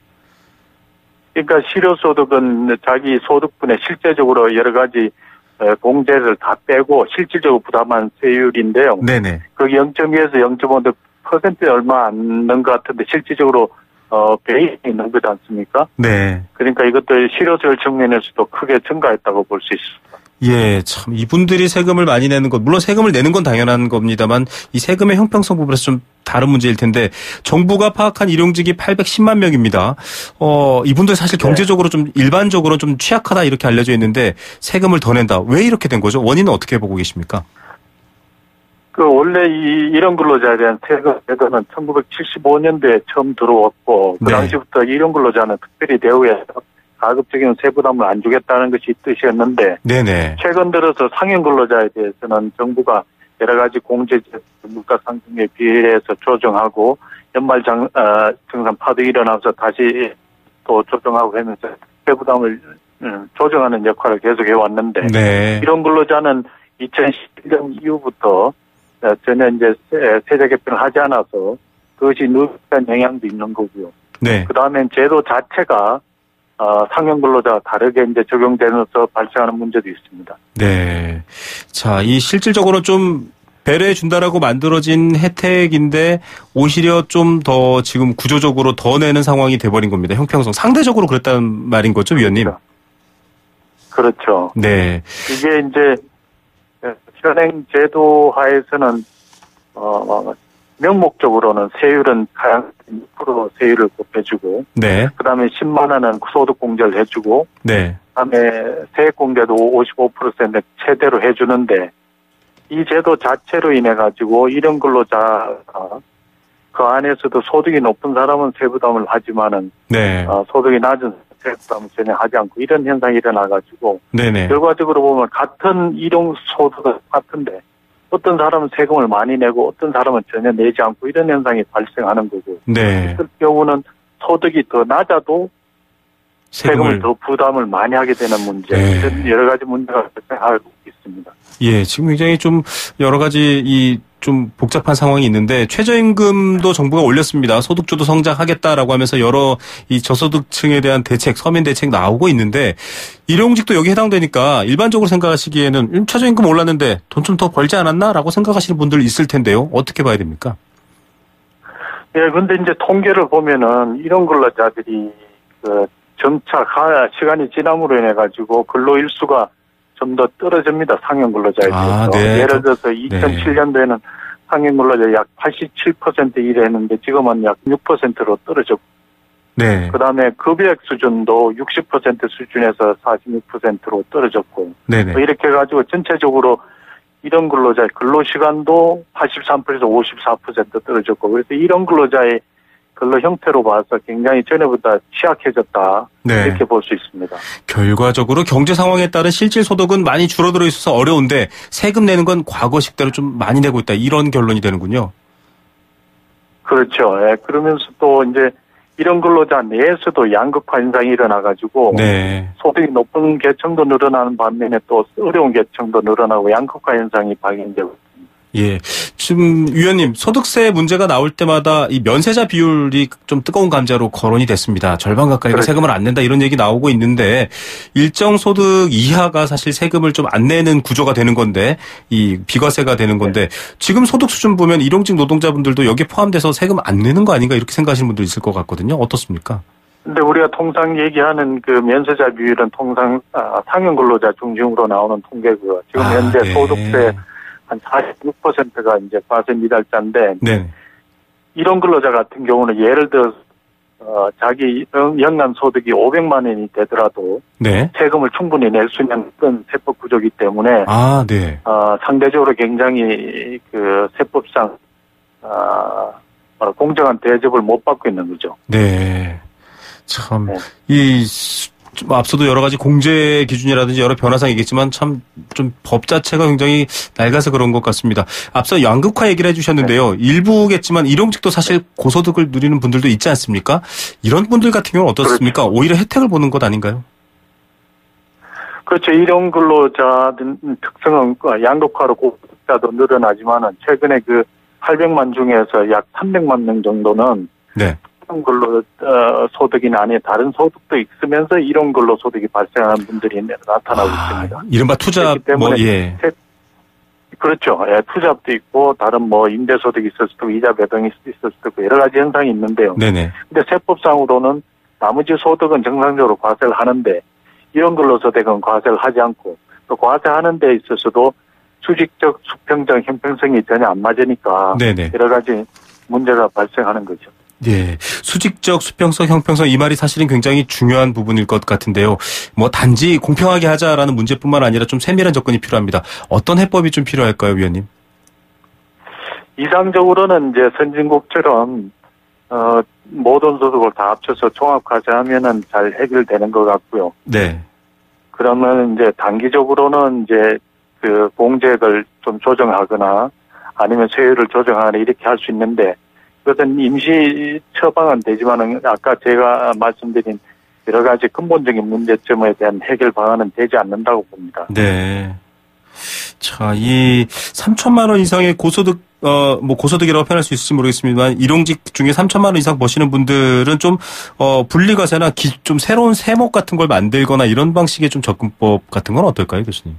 그러니까 실효소득은 자기 소득분에 실제적으로 여러 가지 공제를 다 빼고 실질적으로 부담한 세율인데요. 네네. 그 0.2에서 0.5% 얼마 안 는 것 같은데 실질적으로 배에 있는 거지 않습니까? 네. 그러니까 이것도 실효세율 측면에서도 크게 증가했다고 볼 수 있습니다. 예, 참 이분들이 세금을 많이 내는 것, 물론 세금을 내는 건 당연한 겁니다만 이 세금의 형평성 부분에서 좀 다른 문제일 텐데 정부가 파악한 일용직이 810만 명입니다. 이분들 사실 경제적으로 좀 일반적으로 좀 취약하다 이렇게 알려져 있는데 세금을 더 낸다. 왜 이렇게 된 거죠? 원인은 어떻게 보고 계십니까? 원래 이런 근로자에 대한 세금 제도는 1975년도에 처음 들어왔고 그 당시부터 이런 근로자는 특별히 대우해서 가급적이면 세부담을 안 주겠다는 것이 뜻이었는데 네네. 최근 들어서 상용 근로자에 대해서는 정부가 여러 가지 공제 물가 상승에 비례해서 조정하고 연말 정산 파동이 일어나서 다시 또 조정하고 하면서 세부담을 조정하는 역할을 계속해 왔는데 네. 이런 근로자는 2011년 이후부터 전혀 이제 세제 개편을 하지 않아서 그것이 누적된 영향도 있는 거고요. 네. 그 다음에 제도 자체가 상용 근로자와 다르게 이제 적용되면서 발생하는 문제도 있습니다. 네. 자, 이 실질적으로 좀 배려해 준다라고 만들어진 혜택인데 오히려 좀 더 지금 구조적으로 더 내는 상황이 돼버린 겁니다. 형평성. 상대적으로 그랬다는 말인 거죠, 위원님? 그렇죠. 네. 이게 이제 현행 제도 하에서는 명목적으로는 세율은 가장 6% 세율을 곱해주고, 네. 그 다음에 10만 원은 소득 공제를 해주고, 네. 그 다음에 세액 공제도 55% 최대로 해주는데, 이 제도 자체로 인해가지고 이런 근로자가 그 안에서도 소득이 높은 사람은 세부담을 하지만은, 네. 소득이 낮은 세부담을 전혀 하지 않고 이런 현상이 일어나가지고, 네네. 결과적으로 보면 같은 일용 소득은 같은데, 어떤 사람은 세금을 많이 내고 어떤 사람은 전혀 내지 않고 이런 현상이 발생하는 거고. 네. 그럴 경우는 소득이 더 낮아도 세금을 더 부담을 많이 하게 되는 문제. 네. 이런 여러 가지 문제가 발생하고 있습니다. 예, 지금 굉장히 좀 여러 가지 좀 복잡한 상황이 있는데 최저임금도 정부가 올렸습니다. 소득주도 성장하겠다라고 하면서 여러 이 저소득층에 대한 대책, 서민 대책 나오고 있는데 일용직도 여기 해당되니까 일반적으로 생각하시기에는 최저임금 올랐는데 돈 좀 더 벌지 않았나라고 생각하시는 분들 있을 텐데요. 어떻게 봐야 됩니까? 예, 근데 이제 통계를 보면은 이런 근로자들이 점차 시간이 지남으로 인해 가지고 근로 일수가 좀 더 떨어집니다. 상용 근로자에 대해서. 네. 예를 들어서 2007년도에는 상용 근로자 약 87% 일했는데 지금은 약 6%로 떨어졌고. 네. 그다음에 급여액 수준도 60% 수준에서 46%로 떨어졌고. 네네. 이렇게 해가지고 전체적으로 이런 근로자의 근로시간도 83%에서 54% 떨어졌고. 그래서 이런 근로자의 근로 형태로 봐서 굉장히 전에보다 취약해졌다. 네. 이렇게 볼 수 있습니다. 결과적으로 경제 상황에 따른 실질 소득은 많이 줄어들어 있어서 어려운데 세금 내는 건 과거식대로 좀 많이 내고 있다. 이런 결론이 되는군요. 그렇죠. 예, 그러면서 또 이제 이런 근로자 내에서도 양극화 현상이 일어나가지고 네. 소득이 높은 계층도 늘어나는 반면에 또 어려운 계층도 늘어나고 양극화 현상이 발견되고 있습니다. 예. 지금 위원님, 소득세 문제가 나올 때마다 이 면세자 비율이 좀 뜨거운 감자로 거론이 됐습니다. 절반 가까이가 그렇죠. 세금을 안 낸다 이런 얘기 나오고 있는데 일정 소득 이하가 사실 세금을 좀 안 내는 구조가 되는 건데 이 비과세가 되는 건데 지금 소득 수준 보면 일용직 노동자분들도 여기에 포함돼서 세금 안 내는 거 아닌가 이렇게 생각하시는 분도 있을 것 같거든요. 어떻습니까? 근데 우리가 통상 얘기하는 그 면세자 비율은 통상 상용 근로자 중심으로 나오는 통계고요. 지금 현재 네. 소득세 한 46%가 이제 과세 미달자인데 네. 이런 근로자 같은 경우는 예를 들어 자기 연간 소득이 500만 원이 되더라도 네. 세금을 충분히 낼 수 있는 그런 세법 구조이기 때문에 네. 상대적으로 굉장히 그 세법상 공정한 대접을 못 받고 있는 거죠. 네. 참, 앞서도 여러 가지 공제 기준이라든지 여러 변화상이 있겠지만 참 좀 법 자체가 굉장히 낡아서 그런 것 같습니다. 앞서 양극화 얘기를 해주셨는데요. 일부겠지만 일용직도 사실 고소득을 누리는 분들도 있지 않습니까? 이런 분들 같은 경우는 어떻습니까? 그렇죠. 오히려 혜택을 보는 것 아닌가요? 그렇죠. 일용 근로자들 특성은 양극화로 고소득자도 늘어나지만은 최근에 그 800만 중에서 약 300만 명 정도는 네. 근로 소득이나 아닌 다른 소득도 있으면서 이런 근로 소득이 발생하는 분들이 나타나고 있습니다. 이른바 투잡 때문에 그렇죠. 예, 투잡도 있고 다른 임대 소득이 있을 수도 있고 이자 배당이 있을 수도 있고 여러 가지 현상이 있는데요. 네네. 근데 세법상으로는 나머지 소득은 정상적으로 과세를 하는데 이런 근로 소득은 과세를 하지 않고 또 과세하는 데 있어서도 수직적 수평적 형평성이 전혀 안 맞으니까 네네. 여러 가지 문제가 발생하는 거죠. 네. 수직적, 수평성, 형평성 이 말이 사실은 굉장히 중요한 부분일 것 같은데요. 단지 공평하게 하자라는 문제뿐만 아니라 좀 세밀한 접근이 필요합니다. 어떤 해법이 좀 필요할까요, 위원님? 이상적으로는 이제 선진국처럼 모든 소득을 다 합쳐서 종합 과세하면은 잘 해결되는 것 같고요. 네. 그러면 이제 단기적으로는 이제 그 공제액을 좀 조정하거나 아니면 세율을 조정하거나 이렇게 할 수 있는데 그것은 임시 처방은 되지만은 아까 제가 말씀드린 여러 가지 근본적인 문제점에 대한 해결 방안은 되지 않는다고 봅니다. 네. 자, 이 3천만 원 이상의 고소득, 고소득이라고 표현할 수 있을지 모르겠습니다만, 일용직 중에 3천만 원 이상 버시는 분들은 좀, 분리과세나 좀 새로운 세목 같은 걸 만들거나 이런 방식의 좀 접근법 같은 건 어떨까요, 교수님?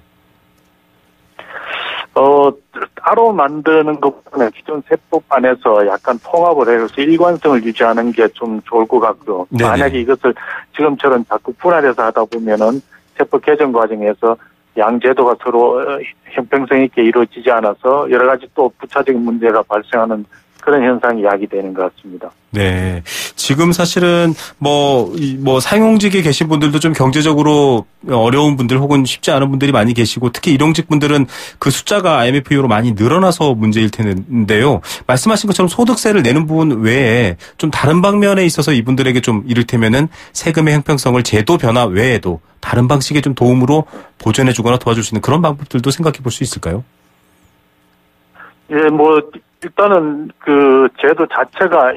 따로 만드는 것보다는 기존 세법 안에서 약간 통합을 해서 일관성을 유지하는 게 좀 좋을 것 같고요. 네네. 만약에 이것을 지금처럼 자꾸 분할해서 하다 보면은 세법 개정 과정에서 양 제도가 서로 형평성 있게 이루어지지 않아서 여러 가지 또 부차적인 문제가 발생하는 그런 현상이 야기되는 것 같습니다. 네. 지금 사실은 사용직에 계신 분들도 좀 경제적으로 어려운 분들 혹은 쉽지 않은 분들이 많이 계시고 특히 일용직 분들은 그 숫자가 IMF 이후로 많이 늘어나서 문제일 텐데요. 말씀하신 것처럼 소득세를 내는 부분 외에 좀 다른 방면에 있어서 이분들에게 좀 이를테면은 세금의 형평성을 제도 변화 외에도 다른 방식의 좀 도움으로 보전해 주거나 도와줄 수 있는 그런 방법들도 생각해 볼 수 있을까요? 예, 일단은 그 제도 자체가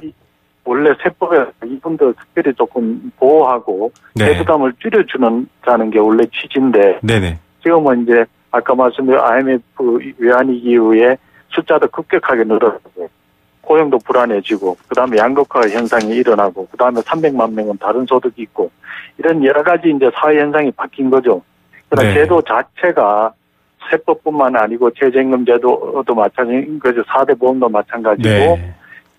원래 세법에 이분들 특별히 조금 보호하고 세부담을 줄여주는 게 원래 취지인데 네네. 지금은 이제 아까 말씀드린 IMF 외환위 이후에 숫자도 급격하게 늘어나고 고용도 불안해지고 그다음에 양극화 현상이 일어나고 그다음에 300만 명은 다른 소득이 있고 이런 여러 가지 이제 사회 현상이 바뀐 거죠. 그러나 제도 자체가 세법뿐만 아니고 최저임금 제도도 마찬가지고 4대 보험도 마찬가지고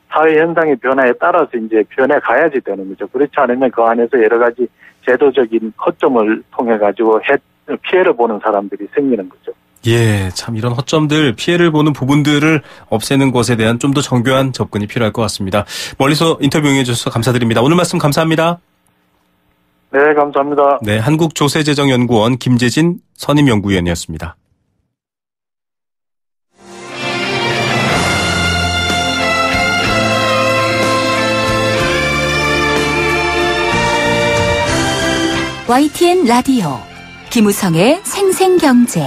사회 현상의 변화에 따라서 이제 변해 가야지 되는 거죠. 그렇지 않으면 그 안에서 여러 가지 제도적인 허점을 통해 가지고 피해를 보는 사람들이 생기는 거죠. 예, 참 이런 허점들, 피해를 보는 부분들을 없애는 것에 대한 좀 더 정교한 접근이 필요할 것 같습니다. 멀리서 인터뷰 응해주셔서 감사드립니다. 오늘 말씀 감사합니다. 네, 감사합니다. 네, 한국조세재정연구원 김재진 선임연구위원이었습니다. YTN 라디오 김우성의 생생경제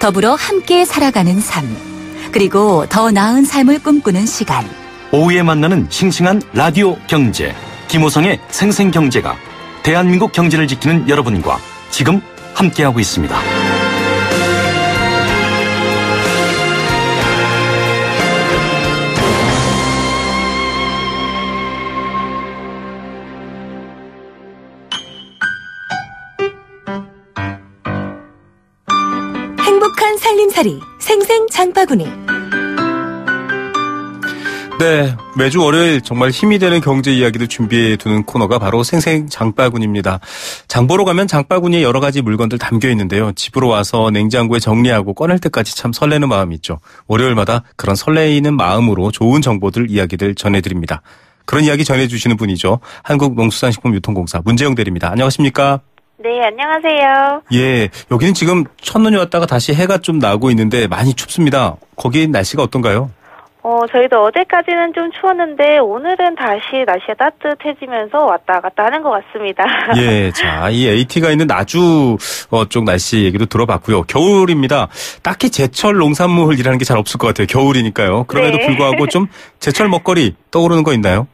더불어 함께 살아가는 삶 그리고 더 나은 삶을 꿈꾸는 시간 오후에 만나는 싱싱한 라디오 경제 김호성의 생생경제가 대한민국 경제를 지키는 여러분과 지금 함께하고 있습니다. 행복한 살림살이 생생장바구니. 네, 매주 월요일 정말 힘이 되는 경제 이야기를 준비해두는 코너가 바로 생생장바구니입니다. 장보러 가면 장바구니에 여러 가지 물건들 담겨 있는데요. 집으로 와서 냉장고에 정리하고 꺼낼 때까지 참 설레는 마음이 있죠. 월요일마다 그런 설레이는 마음으로 좋은 정보들, 이야기들 전해드립니다. 그런 이야기 전해주시는 분이죠. 한국농수산식품유통공사 문재영 대리입니다. 안녕하십니까? 네, 안녕하세요. 예, 여기는 지금 첫눈이 왔다가 다시 해가 좀 나고 있는데 많이 춥습니다. 거기 날씨가 어떤가요? 저희도 어제까지는 좀 추웠는데 오늘은 다시 날씨가 따뜻해지면서 왔다 갔다 하는 것 같습니다. 예, 자, 이 AT가 있는 나주 쪽 날씨 얘기도 들어봤고요. 겨울입니다. 딱히 제철 농산물이라는 게 잘 없을 것 같아요. 겨울이니까요. 그럼에도 네. 불구하고 좀 제철 먹거리 떠오르는 거 있나요?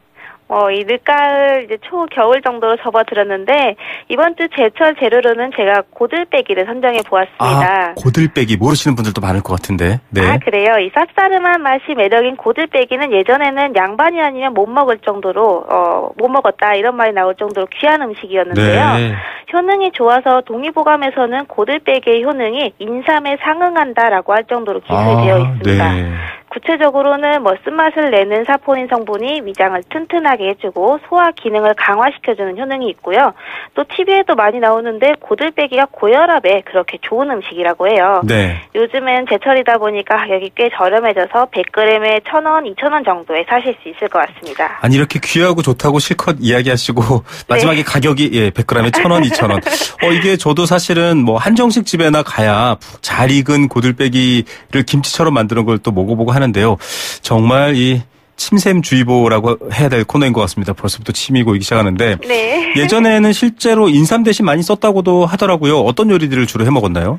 이 늦가을, 이제 초겨울 정도로 접어들었는데, 이번 주 제철 재료로는 제가 고들빼기를 선정해 보았습니다. 아, 고들빼기 모르시는 분들도 많을 것 같은데. 네. 아, 그래요? 이 쌉싸름한 맛이 매력인 고들빼기는 예전에는 양반이 아니면 못 먹을 정도로, 못 먹었다, 이런 말이 나올 정도로 귀한 음식이었는데요. 네. 효능이 좋아서 동의보감에서는 고들빼기의 효능이 인삼에 상응한다라고 할 정도로 기술되어 있습니다. 네. 구체적으로는 쓴맛을 내는 사포닌 성분이 위장을 튼튼하게 해주고 소화 기능을 강화시켜주는 효능이 있고요. 또 TV에도 많이 나오는데 고들빼기가 고혈압에 그렇게 좋은 음식이라고 해요. 네. 요즘엔 제철이다 보니까 가격이 꽤 저렴해져서 100g에 1,000원, 2,000원 정도에 사실 수 있을 것 같습니다. 아니, 이렇게 귀하고 좋다고 실컷 이야기하시고 마지막에 네. 가격이 100g에 1,000원, 2,000원. 이게 저도 사실은 한정식 집에나 가야 잘 익은 고들빼기를 김치처럼 만드는 걸 또 먹어보고 하는데요. 정말 이 침샘주의보라고 해야 될 코너인 것 같습니다. 벌써부터 침이 고이기 시작하는데. 네. 예전에는 실제로 인삼 대신 많이 썼다고도 하더라고요. 어떤 요리들을 주로 해먹었나요?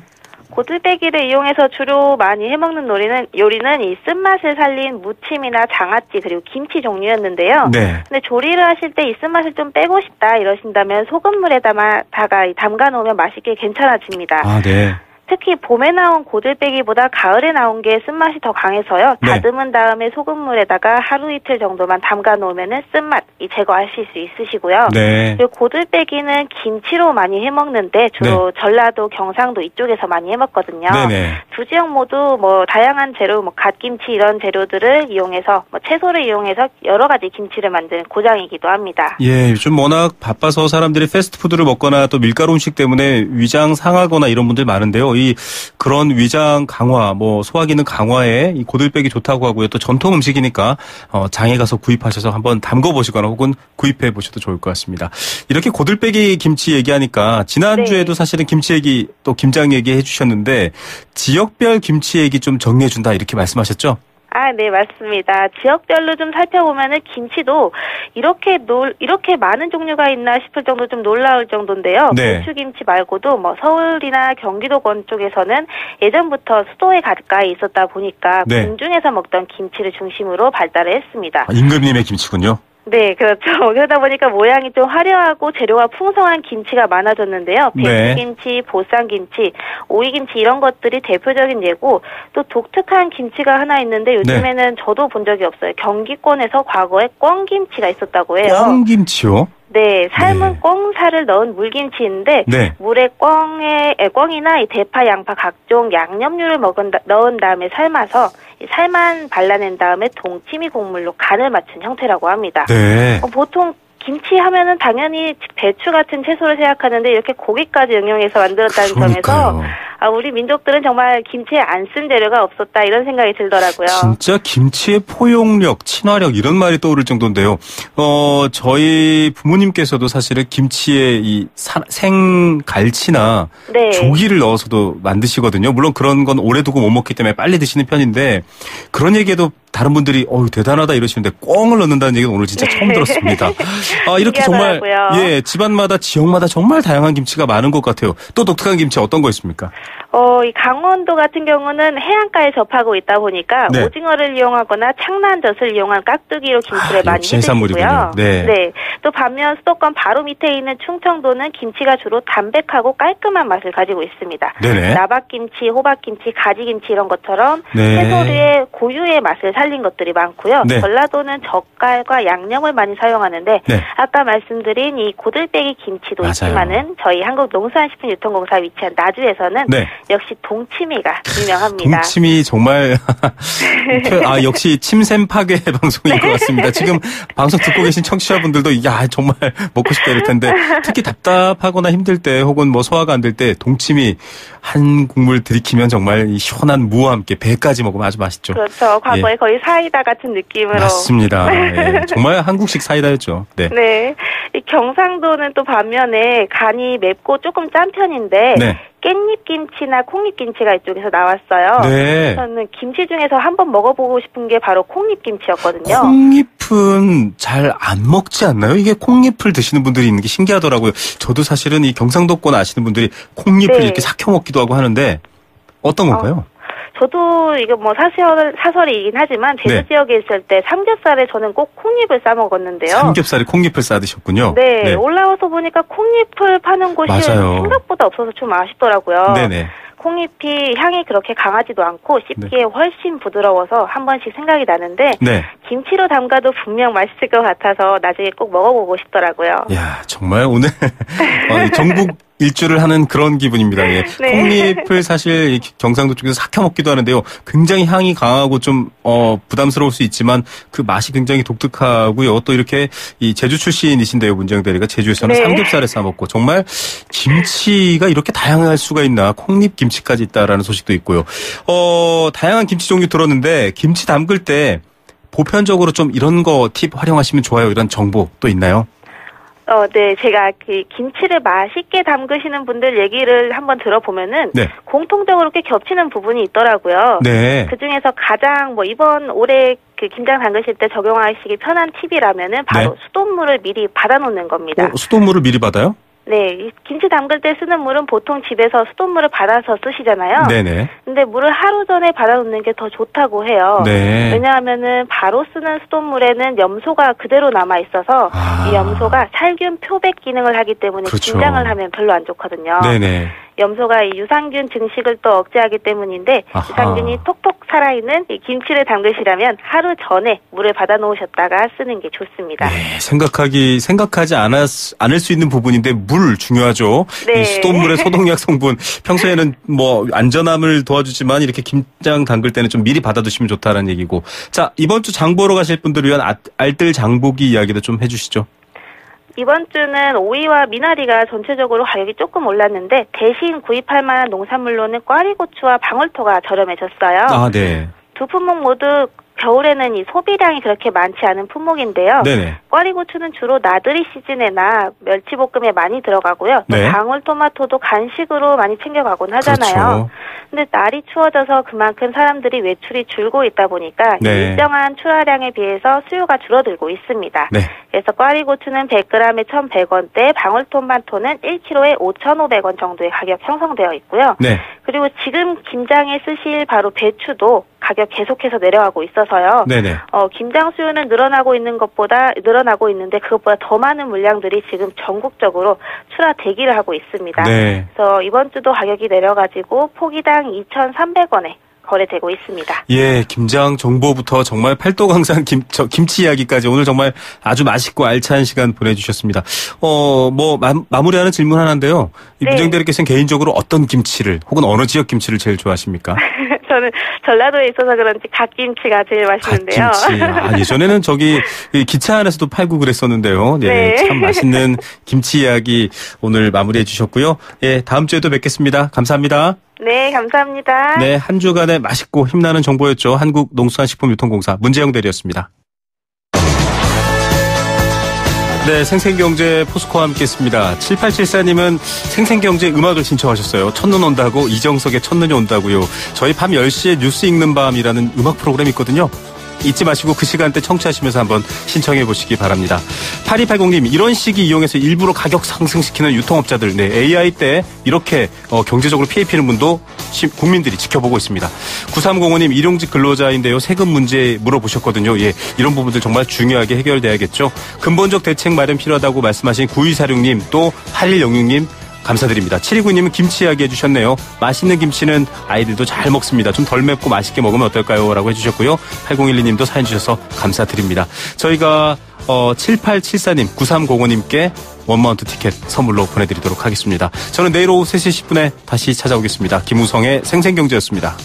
고들빼기를 이용해서 주로 많이 해먹는 요리는 이 쓴맛을 살린 무침이나 장아찌 그리고 김치 종류였는데요. 네. 근데 조리를 하실 때 이 쓴맛을 좀 빼고 싶다 이러신다면 소금물에다가 담가 놓으면 맛있게 괜찮아집니다. 아, 네. 특히 봄에 나온 고들빼기보다 가을에 나온 게 쓴맛이 더 강해서요. 네. 다듬은 다음에 소금물에다가 하루 이틀 정도만 담가 놓으면은 쓴맛 제거하실 수 있으시고요. 네. 그리고 고들빼기는 김치로 많이 해먹는데 주로 전라도, 경상도 이쪽에서 많이 해먹거든요. 네네. 두 지역 모두 다양한 재료, 갓김치 이런 재료들을 이용해서 채소를 이용해서 여러 가지 김치를 만드는 고장이기도 합니다. 예, 요즘 워낙 바빠서 사람들이 패스트푸드를 먹거나 또 밀가루 음식 때문에 위장 상하거나 이런 분들 많은데요. 그런 위장 강화, 소화 기능 강화에 이 고들빼기 좋다고 하고요. 또 전통 음식이니까 장에 가서 구입하셔서 한번 담궈 보시거나 혹은 구입해 보셔도 좋을 것 같습니다. 이렇게 고들빼기 김치 얘기하니까 지난주에도 네. 사실은 김치 얘기 또 김장 얘기해 주셨는데 지역별 김치 얘기 좀 정리해 준다 이렇게 말씀하셨죠? 아, 네, 맞습니다. 지역별로 좀 살펴보면은 김치도 이렇게 많은 종류가 있나 싶을 정도 좀 놀라울 정도인데요. 네. 배추김치 말고도 서울이나 경기도권 쪽에서는 예전부터 수도에 가까이 있었다 보니까 네. 궁중에서 먹던 김치를 중심으로 발달을 했습니다. 임금님의 김치군요. 네, 그렇죠. 그러다 보니까 모양이 좀 화려하고 재료가 풍성한 김치가 많아졌는데요. 네. 배추김치, 보쌈김치, 오이김치 이런 것들이 대표적인 예고 또 독특한 김치가 하나 있는데 요즘에는 저도 본 적이 없어요. 경기권에서 과거에 꿩김치가 있었다고 해요. 꿩김치요? 네, 삶은 꿩살을 넣은 물김치인데 네. 물에 꿩이나 이 대파, 양파 각종 양념류를 넣은 다음에 삶아서 살만 발라낸 다음에 동치미 국물로 간을 맞춘 형태라고 합니다. 네. 보통 김치 하면은 당연히 배추 같은 채소를 생각하는데 이렇게 고기까지 응용해서 만들었다는 점에서 우리 민족들은 정말 김치에 안 쓴 재료가 없었다 이런 생각이 들더라고요. 진짜 김치의 포용력, 친화력 이런 말이 떠오를 정도인데요. 저희 부모님께서도 사실은 김치에 이 생갈치나 네. 조기를 넣어서도 만드시거든요. 물론 그런 건 오래 두고 못 먹기 때문에 빨리 드시는 편인데 그런 얘기에도 다른 분들이 대단하다 이러시는데 꿩을 넣는다는 얘기는 오늘 진짜 처음 들었습니다. 이렇게 정말 신기하더라고요. 집안마다 지역마다 정말 다양한 김치가 많은 것 같아요. 또 독특한 김치 어떤 거 있습니까? 이 강원도 같은 경우는 해안가에 접하고 있다 보니까 네. 오징어를 이용하거나 창난젓을 이용한 깍두기로 김치를 많이 역시 해산물이군요. 해드시고요. 네. 또 반면 수도권 바로 밑에 있는 충청도는 김치가 주로 담백하고 깔끔한 맛을 가지고 있습니다. 네네. 나박김치, 호박김치, 가지김치 이런 것처럼 네. 해조류의 고유의 맛을 살린 것들이 많고요. 네. 전라도는 젓갈과 양념을 많이 사용하는데 네. 아까 말씀드린 이 고들빼기 김치도 맞아요. 있지만은 저희 한국농수산식품유통공사 위치한 나주에서는 네. 역시 동치미가 유명합니다. 동치미 정말 역시 침샘 파괴 방송인 것 같습니다. 지금 방송 듣고 계신 청취자분들도 야 정말 먹고 싶다 이럴 텐데 특히 답답하거나 힘들 때 혹은 뭐 소화가 안 될 때 동치미 한 국물 들이키면 정말 이 시원한 무와 함께 배까지 먹으면 아주 맛있죠. 그렇죠. 과거에 거의 사이다 같은 느낌으로. 맞습니다. 예, 정말 한국식 사이다였죠. 네. 네. 이 경상도는 또 반면에 간이 맵고 조금 짠 편인데 네. 깻잎김치나 콩잎김치가 이쪽에서 나왔어요. 네. 저는 김치 중에서 한번 먹어보고 싶은 게 바로 콩잎김치였거든요. 콩잎은 잘 안 먹지 않나요? 이게 콩잎을 드시는 분들이 있는 게 신기하더라고요. 저도 사실은 이 경상도권 아시는 분들이 콩잎을 네. 이렇게 삭혀 먹기도 하고 하는데 어떤 건가요? 저도 이거 뭐 사설이긴 하지만 제주 네. 지역에 있을 때 삼겹살에 저는 꼭 콩잎을 싸 먹었는데요. 삼겹살에 콩잎을 싸 드셨군요. 네, 올라와서 보니까 콩잎을 파는 곳이 맞아요. 생각보다 없어서 좀 아쉽더라고요. 네네. 콩잎이 향이 그렇게 강하지도 않고 씹기에 네. 훨씬 부드러워서 한 번씩 생각이 나는데 네. 김치로 담가도 분명 맛있을 것 같아서 나중에 꼭 먹어보고 싶더라고요. 야 정말 오늘 전국 일주를 하는 그런 기분입니다. 예. 네. 콩잎을 사실 경상도 쪽에서 삭혀 먹기도 하는데요. 굉장히 향이 강하고 좀 부담스러울 수 있지만 그 맛이 굉장히 독특하고요. 또 이렇게 이 제주 출신이신데요, 문재영 대리가 제주에서는 네. 삼겹살에 싸 먹고 정말 김치가 이렇게 다양할 수가 있나? 콩잎 김치까지 있다라는 소식도 있고요. 다양한 김치 종류 들었는데 김치 담글 때 보편적으로 좀 이런 거 팁 활용하시면 좋아요. 이런 정보 또 있나요? 네, 제가 그 김치를 맛있게 담그시는 분들 얘기를 한번 들어보면은 네. 공통적으로 꽤 겹치는 부분이 있더라고요. 네. 그 중에서 가장 이번 올해 그 김장 담그실 때 적용하시기 편한 팁이라면은 바로 네. 수돗물을 미리 받아놓는 겁니다. 수돗물을 미리 받아요? 네, 이 김치 담글 때 쓰는 물은 보통 집에서 수돗물을 받아서 쓰시잖아요. 네네. 근데 물을 하루 전에 받아놓는 게 더 좋다고 해요. 네. 왜냐하면은 바로 쓰는 수돗물에는 염소가 그대로 남아 있어서 이 염소가 살균 표백 기능을 하기 때문에 그렇죠. 김장을 하면 별로 안 좋거든요. 네네. 염소가 이 유산균 증식을 또 억제하기 때문인데 아하. 유산균이 톡톡 살아있는 이 김치를 담그시려면 하루 전에 물을 받아놓으셨다가 쓰는 게 좋습니다. 네, 생각하지 않을 수 있는 부분인데 물 중요하죠. 네. 이 수돗물의 소독약 성분 평소에는 뭐 안전함을 도와주지만 이렇게 김장 담글 때는 좀 미리 받아두시면 좋다는 얘기고. 자, 이번 주 장 보러 가실 분들을 위한 알뜰 장보기 이야기도 좀 해주시죠. 이번 주는 오이와 미나리가 전체적으로 가격이 조금 올랐는데 대신 구입할 만한 농산물로는 꽈리고추와 방울토가 저렴해졌어요. 아, 네. 두 품목 모두 겨울에는 이 소비량이 그렇게 많지 않은 품목인데요. 네네. 꽈리고추는 주로 나들이 시즌에나 멸치볶음에 많이 들어가고요. 또 네. 방울토마토도 간식으로 많이 챙겨가곤 하잖아요. 그렇죠. 근데 날이 추워져서 그만큼 사람들이 외출이 줄고 있다 보니까 네. 일정한 출하량에 비해서 수요가 줄어들고 있습니다. 네. 그래서 꽈리고추는 100g에 1,100원대, 방울토마토는 1kg에 5,500원 정도의 가격 형성되어 있고요. 네. 그리고 지금 김장에 쓰실 바로 배추도 가격 계속해서 내려가고 있어서요. 네네. 김장 수요는 늘어나고 있는데 그것보다 더 많은 물량들이 지금 전국적으로 출하 대기를 하고 있습니다. 네. 그래서 이번 주도 가격이 내려가지고 포기당 2,300원에 거래되고 있습니다. 예, 김장 정보부터 정말 팔도강산 김치 이야기까지 오늘 정말 아주 맛있고 알찬 시간 보내주셨습니다. 마무리하는 질문 하나인데요. 이 네. 문재영 대리께서는 개인적으로 어떤 김치를 혹은 어느 지역 김치를 제일 좋아하십니까? 저는 전라도에 있어서 그런지 갓김치가 제일 맛있는데요. 갓김치. 예전에는 저기 기차 안에서도 팔고 그랬었는데요. 네. 참 맛있는 김치 이야기 오늘 마무리해 주셨고요. 예, 다음 주에도 뵙겠습니다. 감사합니다. 네, 감사합니다. 네, 한 주간의 맛있고 힘나는 정보였죠. 한국농수산식품유통공사 문재영 대리였습니다. 네, 생생경제 포스코와 함께했습니다. 7874님은 생생경제 음악을 신청하셨어요. 첫눈 온다고 이정석의 첫눈이 온다고요. 저희 밤 10시에 뉴스 읽는 밤이라는 음악 프로그램이 있거든요. 잊지 마시고 그 시간대 청취하시면서 한번 신청해 보시기 바랍니다. 8280님, 이런 시기 이용해서 일부러 가격 상승시키는 유통업자들, 네, AI 때 이렇게 경제적으로 피해 입히는 분도 국민들이 지켜보고 있습니다. 9305님, 일용직 근로자인데요. 세금 문제 물어보셨거든요. 예, 이런 부분들 정말 중요하게 해결돼야겠죠. 근본적 대책 마련 필요하다고 말씀하신 9246님, 또 8106님, 감사드립니다. 7292님은 김치 이야기 해주셨네요. 맛있는 김치는 아이들도 잘 먹습니다. 좀 덜 맵고 맛있게 먹으면 어떨까요? 라고 해주셨고요. 8012님도 사연 주셔서 감사드립니다. 저희가 7874님, 9305님께 원마운트 티켓 선물로 보내드리도록 하겠습니다. 저는 내일 오후 3시 10분에 다시 찾아오겠습니다. 김우성의 생생경제였습니다.